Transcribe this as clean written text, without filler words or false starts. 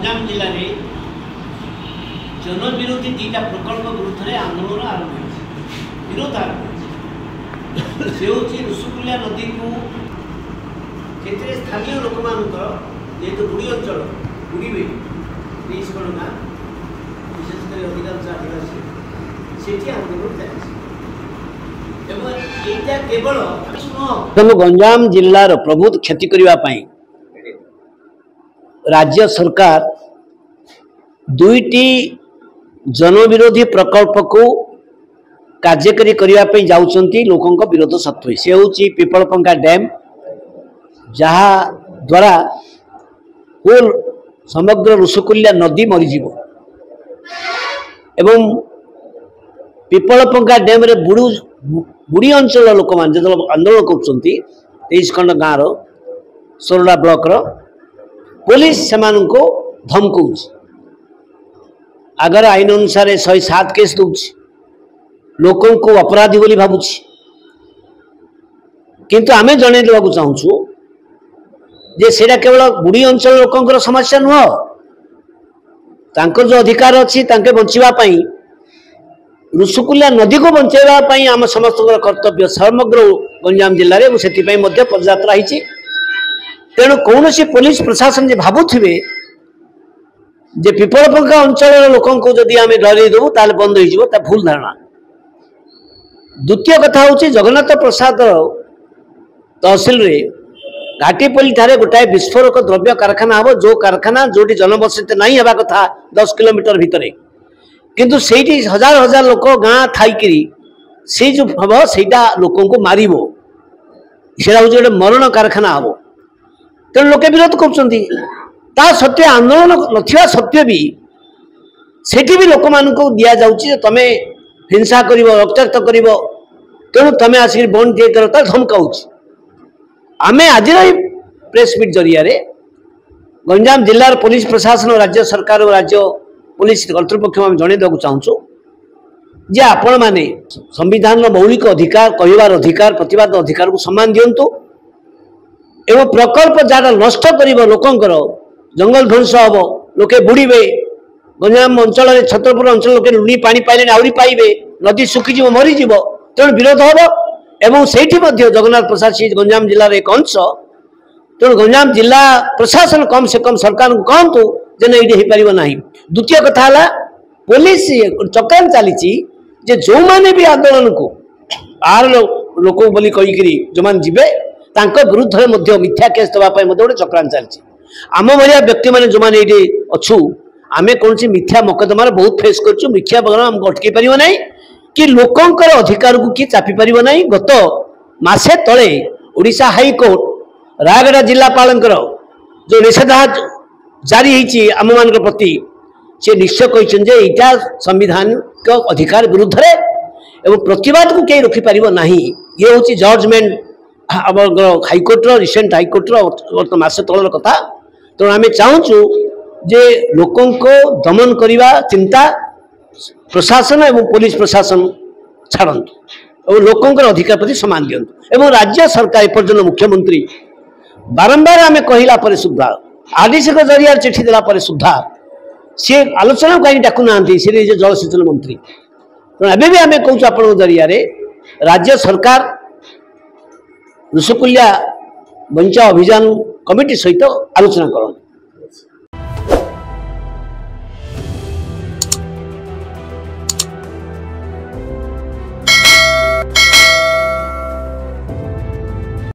गंजाम जिले में जनविरोधी दीटा प्रकल्प विरुद्ध में आंदोलन आरंभ विरोध आरंभ से ऋषिकुल्या नदी को स्थानीय लोक जेहेतु बुड़ी अंचल बुड़े 30 गण गाँ विशेषकर अधिकांश आदिवासी से आंदोलन चलती गंजाम जिलार प्रभुत क्षति करने राज्य सरकार दुईटी जनविरोधी प्रकल्प को कार्यकारी करने जाउछंती लोकों विरोध सत्वे से हूँ पिपलपंखा डैम जहाँ द्वारा होल समग्र ऋषिकुल्या नदी मरीज एवं पिपलपंखा डैम रे बुड़ी अंचल लोक मान जो आंदोलन कर 23 खंड गाँव सोरडा ब्लॉक रो पुलिस से धमकाऊ आगर आईन अनुसार 107 केस दूची लोकों को अपराधी बोली भावुची किंतु आमे जने देवाक चाहूँ जे सेटा केवल बुड़ी अंचल लोकों समस्या नुह तांकर जो अधिकार अच्छी तांके बंचाई ऋषिकुल्या नदी को बंचाई आम समस्त कर्तव्य समग्र गंजाम जिले में से पदयात्रा होती तेणु कौन सी पुलिस प्रशासन जे भावुवे जे पिपलपंखा अंचल लोकों को जदि आम डर देवु ताल बंद हो भूल धारणा। द्वितीय कथा हूँ जगन्नाथ प्रसाद तहसिल रे घाटीपल्ली ठारे गोटाए विस्फोरक द्रव्य कारखाना हम जो कारखाना जोटी जनबसति नहीं हवा कथा 10 किलोमीटर भितर किंतु सेठी हजार हजार लोक गाँ थी से जो हम सेटा लोकों को मार गोटे मरण कारखाना हम तेणु लोके विरोध कर सत्वे आंदोलन नथिया सत्वे भी सेठी भी लोक मान दि जाऊँगी तमें हिंसा कर रक्ताक्त कर तेणु तमें आसिक बंद दिए कर धमकाऊ आमे आज प्रेस मीट जरिया गंजाम जिलार पुलिस प्रशासन राज्य सरकार और राज्य पुलिस कर्तृपक्ष में जन देवाक चाहूँ जे आपण मैंने संविधान मौलिक अधिकार कहबार अधिकार प्रतिवाद अधिकार को सम्मान दिंतु एवं प्रकल्प जहाँ नष्ट कर लोकंर जंगल ध्वंस हम लोके बुड़े गंजाम अंचल छतरपुर अंचल लोके लुणी पानी पाइले आहरी पाइबे नदी सुखीज मरीज तेणु विरोध हम एवं से जगन्नाथ प्रसाद सिंह गंजाम जिलार एक अंश तेणु गंजाम जिला प्रशासन कम से कम सरकार को कहतु जे ना ये हो ना। द्वितीय कथा है पुलिस चक्रांत चली जो मैंने भी आंदोलन को आर लोक बोली कहीकि जो मैंने जीवे विरुद्ध में मिथ्या केस दवाई गोटे चक्रांत चलती आम भाया व्यक्ति मैंने जो मैंने ये अच्छु आम कौन मिथ्या मकदमार बहुत फेस कर मिथ्या बदल आमको अटकई पार ना कि लोकंर अधिकार को किए चापी पार ना। गत मसे तले ओडिशा हाईकोर्ट रायगड़ा जिलापाल जो निषेधाज्ञा जारी होती आम मान प्रति से निश्चय कहते यहाँ संविधानिक अधिकार विरुद्ध एवं प्रतिवाद को कहीं रखिपार ना। ये हूँ जजमेंट आम हाईकोर्टर रिसेंट हाईकोर्टर मसे तलर कथा तेणु आम चाहूँ जे लोकों को दमन करने चिंता प्रशासन एवं पुलिस प्रशासन छाड़तु और लोकों अधिकार प्रति सम्मान दिंतु एवं राज्य सरकार एपर्यंत मुख्यमंत्री बारंबार आम कहला सुधा आरडीसी जरिया चिठी देला सुधा सी आलोचना कहीं डाकू ना सी जलसेचन मंत्री तेणु एवं भी आम कहूँ आप जरिया राज्य सरकार ऋषिकुल्या बंचा अभियान कमिटी सहित आलोचना करते।